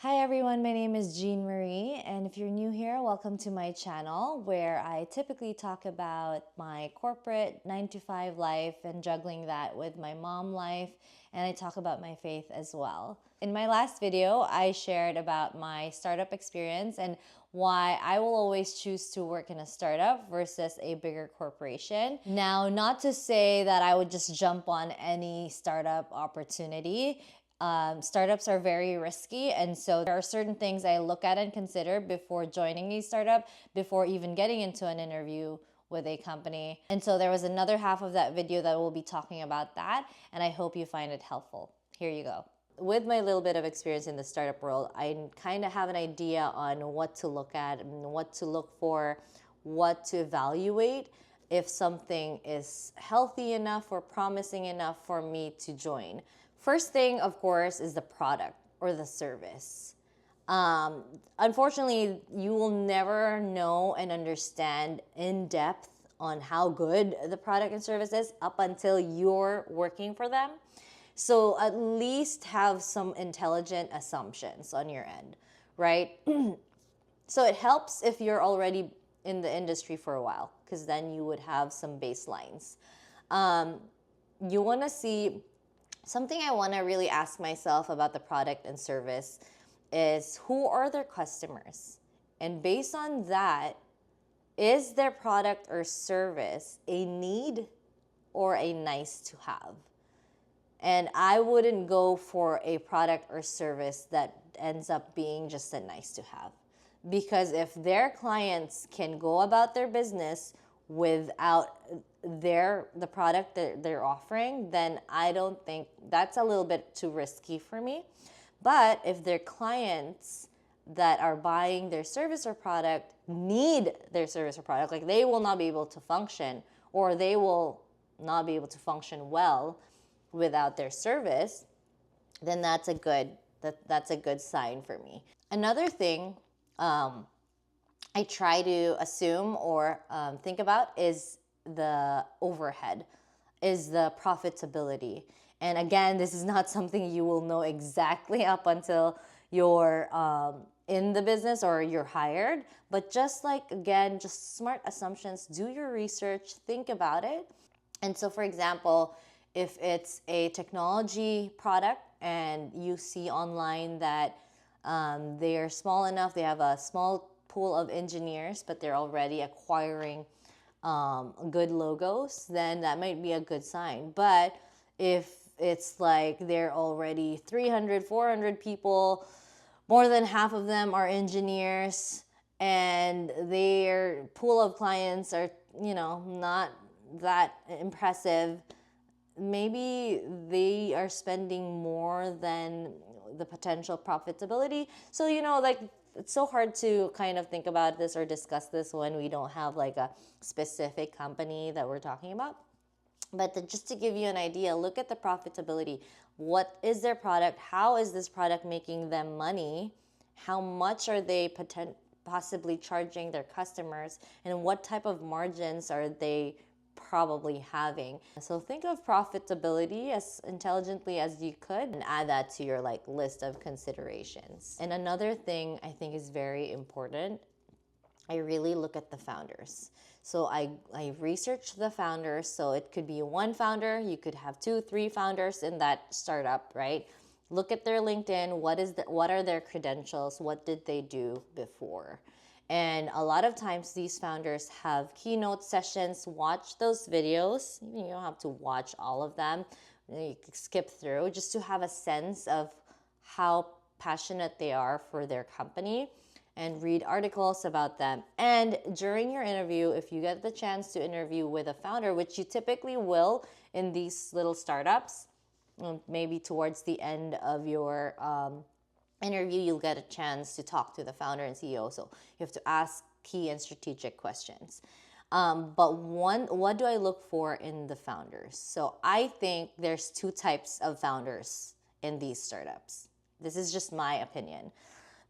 Hi everyone, my name is Jean Marie, and if you're new here, welcome to my channel where I typically talk about my corporate 9 to 5 life and juggling that with my mom life, and I talk about my faith as well. In my last video, I shared about my startup experience and why I will always choose to work in a startup versus a bigger corporation. Now, not to say that I would just jump on any startup opportunity. Startups are very risky, and so there are certain things I look at and consider before joining a startup, before even getting into an interview with a company. And so there was another half of that video that will be talking about that, and I hope you find it helpful. Here you go. With my little bit of experience in the startup world, I kind of have an idea on what to look at and what to look for, what to evaluate if something is healthy enough or promising enough for me to join. First thing, of course, is the product or the service. Unfortunately, you will never know and understand in depth on how good the product and service is up until you're working for them. So at least have some intelligent assumptions on your end, right? So it helps if you're already in the industry for a while, because then you would have some baselines. You want to see something I want to really ask myself about the product and service is who are their customers? And based on that, is their product or service a need or a nice to have? And I wouldn't go for a product or service that ends up being just a nice to have. Because if their clients can go about their business without the product that they're offering, then I don't think that's a little bit too risky for me. But if their clients that are buying their service or product need their service or product, like they will not be able to function, or they will not be able to function well without their service, then that's a good sign for me. Another thing I try to assume or think about is the overhead, is the profitability. And again, this is not something you will know exactly up until you're in the business or you're hired. But just like, again, just smart assumptions, do your research, think about it. And so, for example, if it's a technology product and you see online that they're small enough, they have a small pool of engineers, but they're already acquiring good logos, then that might be a good sign. But if it's like they're already 300, 400 people, more than half of them are engineers, and their pool of clients are, not that impressive, maybe they are spending more than the potential profitability. So, it's so hard to kind of think about this or discuss this when we don't have like a specific company that we're talking about. But just to give you an idea, look at the profitability. What is their product? How is this product making them money? How much are they possibly charging their customers? And what type of margins are they probably having? So think of profitability as intelligently as you could and add that to your list of considerations. And another thing I think is very important, I really look at the founders. So I research the founders. So it could be one founder, you could have 2, 3 founders in that startup, right? Look at their LinkedIn. What are their credentials? What did they do before? And a lot of times these founders have keynote sessions. Watch those videos. You don't have to watch all of them. You can skip through just to have a sense of how passionate they are for their company, and read articles about them. And during your interview, if you get the chance to interview with a founder, which you typically will in these little startups, maybe towards the end of your interview, you'll get a chance to talk to the founder and CEO. So you have to ask key and strategic questions. But what do I look for in the founders? So I think there's 2 types of founders in these startups. This is just my opinion.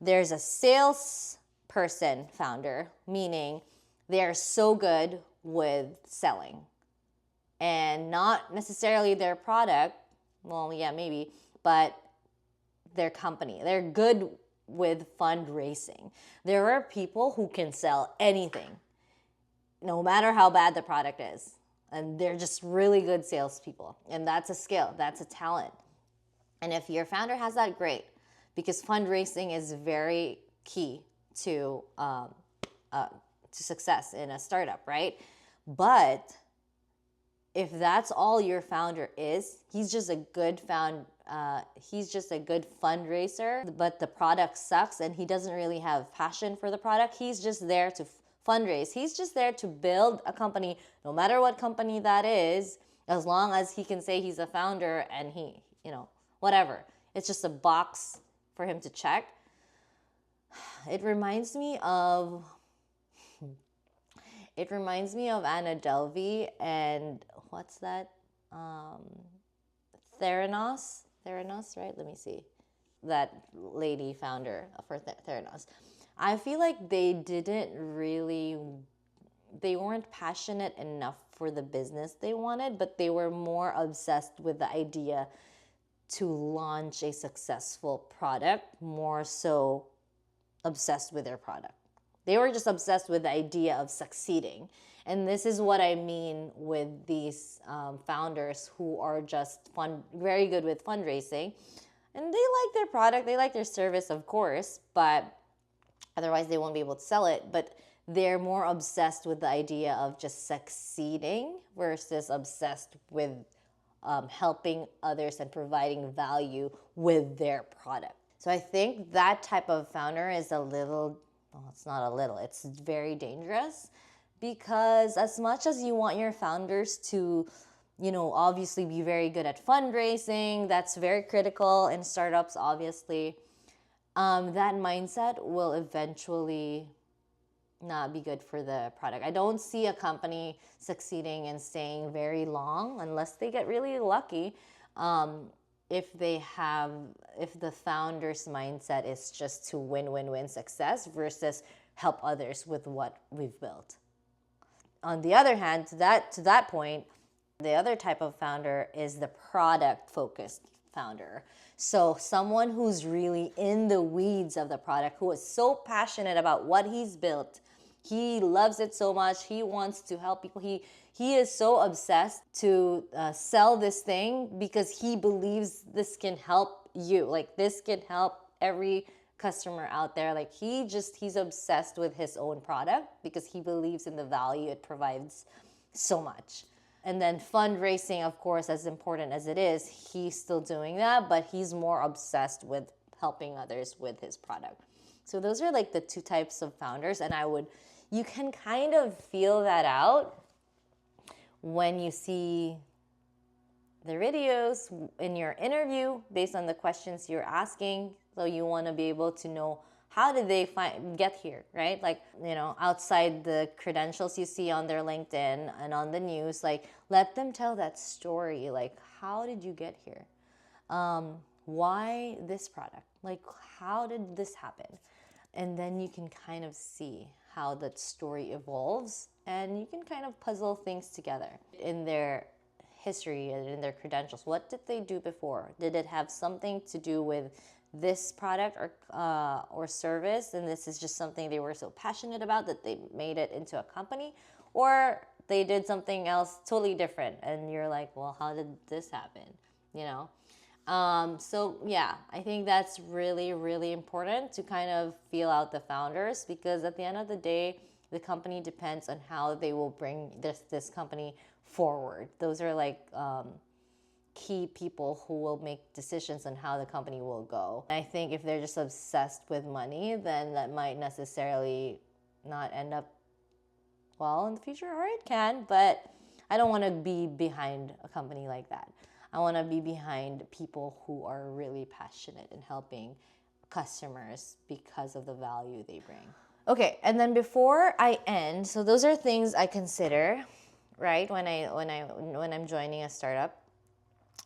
There's a salesperson founder, meaning they are so good with selling and not necessarily their product. Well, yeah, maybe, but their company. They're good with fundraising. There are people who can sell anything, no matter how bad the product is. And they're just really good salespeople. And that's a skill, that's a talent. And if your founder has that, great, because fundraising is very key to success in a startup, right? But if that's all your founder is, he's just a good fundraiser, but the product sucks and he doesn't really have passion for the product. He's just there to fundraise. He's just there to build a company, no matter what company that is, as long as he can say he's a founder and he, whatever. It's just a box for him to check. It reminds me of Anna Delvey and what's that? Theranos, right? Let me see. That lady founder for Theranos. I feel like they weren't passionate enough for the business they wanted, but they were more obsessed with the idea to launch a successful product, more so obsessed with their product. They were just obsessed with the idea of succeeding. And this is what I mean with these founders who are just very good with fundraising. And they like their product, they like their service, of course, but otherwise they won't be able to sell it. But they're more obsessed with the idea of just succeeding versus obsessed with helping others and providing value with their product. So I think that type of founder is it's not a little, it's very dangerous, because as much as you want your founders to, obviously be very good at fundraising, that's very critical in startups, obviously, that mindset will eventually not be good for the product. I don't see a company succeeding and staying very long unless they get really lucky. If the founder's mindset is just to win success versus help others with what we've built. On the other hand, to that point, the other type of founder is the product-focused founder. So someone who's really in the weeds of the product, who is so passionate about what he's built. He loves it so much. He wants to help people. He is so obsessed to sell this thing because he believes this can help you. Like, this can help every customer out there. Like, he's obsessed with his own product because he believes in the value it provides so much. And then fundraising, of course, as important as it is, he's still doing that, but he's more obsessed with helping others with his product. So those are like the two types of founders, and you can kind of feel that out when you see the videos in your interview based on the questions you're asking. So you want to be able to know, how did they get here, right? Like, outside the credentials you see on their LinkedIn and on the news, like, let them tell that story. Like, how did you get here? Why this product? Like, how did this happen? And then you can kind of see how that story evolves, and you can kind of puzzle things together in their history and in their credentials. What did they do before? Did it have something to do with this product or service, and this is just something they were so passionate about that they made it into a company? Or they did something else totally different, and you're like, well, how did this happen? So yeah, I think that's really, really important to kind of feel out the founders, because at the end of the day, the company depends on how they will bring this company forward. Those are like key people who will make decisions on how the company will go. I think if they're just obsessed with money, then that might necessarily not end up well in the future, or it can, but I don't want to be behind a company like that. I want to be behind people who are really passionate in helping customers because of the value they bring. Okay, and then before I end, so those are things I consider, right, when I'm joining a startup.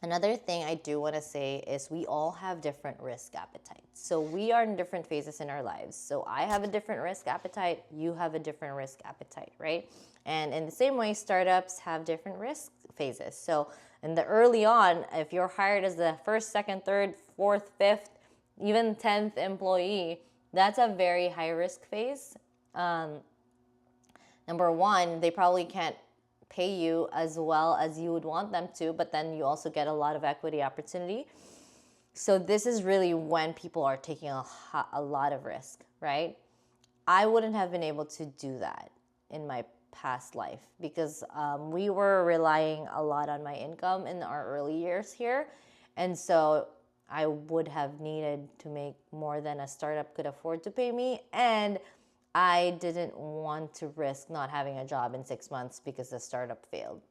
Another thing I do want to say is we all have different risk appetites. So we are in different phases in our lives. So I have a different risk appetite, you have a different risk appetite, right? And in the same way, startups have different risk phases. So in the early on, if you're hired as the first, second, third, fourth, fifth, even 10th employee, that's a very high risk phase. Number one, they probably can't pay you as well as you would want them to, but then you also get a lot of equity opportunity. So this is really when people are taking a lot of risk, right? I wouldn't have been able to do that in my past life because we were relying a lot on my income in our early years here. And so I would have needed to make more than a startup could afford to pay me. And I didn't want to risk not having a job in 6 months because the startup failed.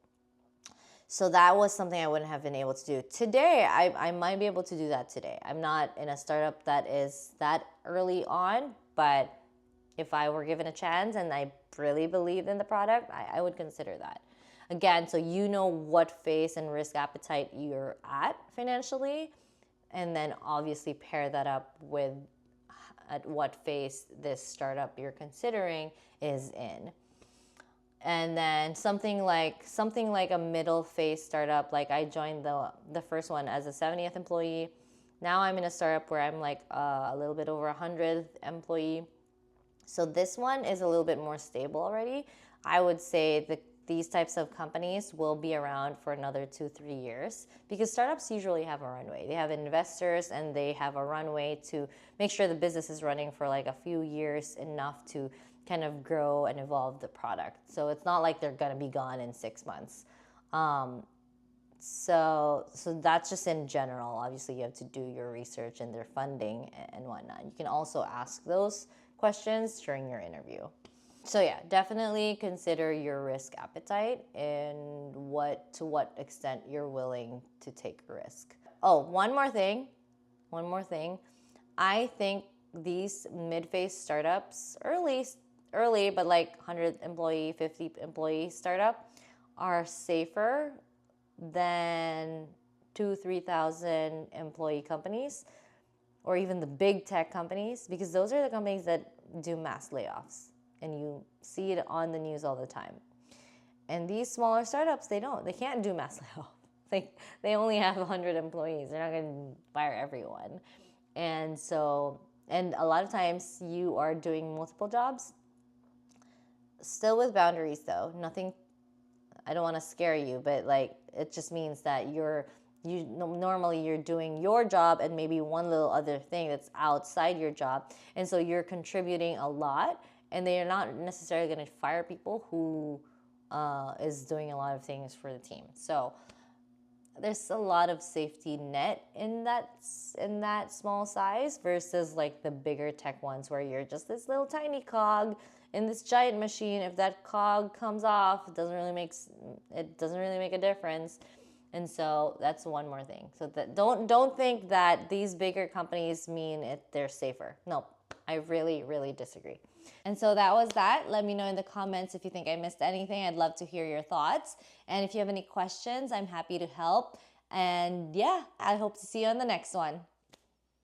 So that was something I wouldn't have been able to do. Today, I might be able to do that today. I'm not in a startup that is that early on, but if I were given a chance and I really believed in the product, I would consider that. Again, so you know what phase and risk appetite you're at financially, and then obviously pair that up with at what phase this startup you're considering is in. And then something like a middle phase startup, like I joined the first one as a 70th employee. Now I'm in a startup where I'm like a little bit over 100th employee. So this one is a little bit more stable already. I would say that these types of companies will be around for another 2-3 years because startups usually have a runway. They have investors and they have a runway to make sure the business is running for like a few years, enough to kind of grow and evolve the product. So it's not like they're going to be gone in 6 months. So that's just in general. Obviously, you have to do your research and their funding and whatnot. You can also ask those questions during your interview. So yeah, definitely consider your risk appetite and to what extent you're willing to take a risk. Oh, one more thing. I think these mid-phase startups, early, but like 100 employee, 50 employee startup are safer than 2,000-3,000 employee companies or even the big tech companies, because those are the companies that do mass layoffs and you see it on the news all the time. And these smaller startups, they can't do mass layoffs. They only have 100 employees. They're not going to fire everyone. And a lot of times you are doing multiple jobs. Still with boundaries though. Nothing, I don't want to scare you, but like it just means that normally you're doing your job and maybe one little other thing that's outside your job. And so you're contributing a lot, and they are not necessarily going to fire people who is doing a lot of things for the team. So there's a lot of safety net in that small size versus like the bigger tech ones where you're just this little tiny cog in this giant machine. If that cog comes off, it doesn't really make a difference. And so that's one more thing. So don't think that these bigger companies mean they're safer. No, I really, really disagree. And so that was that. Let me know in the comments if you think I missed anything. I'd love to hear your thoughts. And if you have any questions, I'm happy to help. And yeah, I hope to see you on the next one.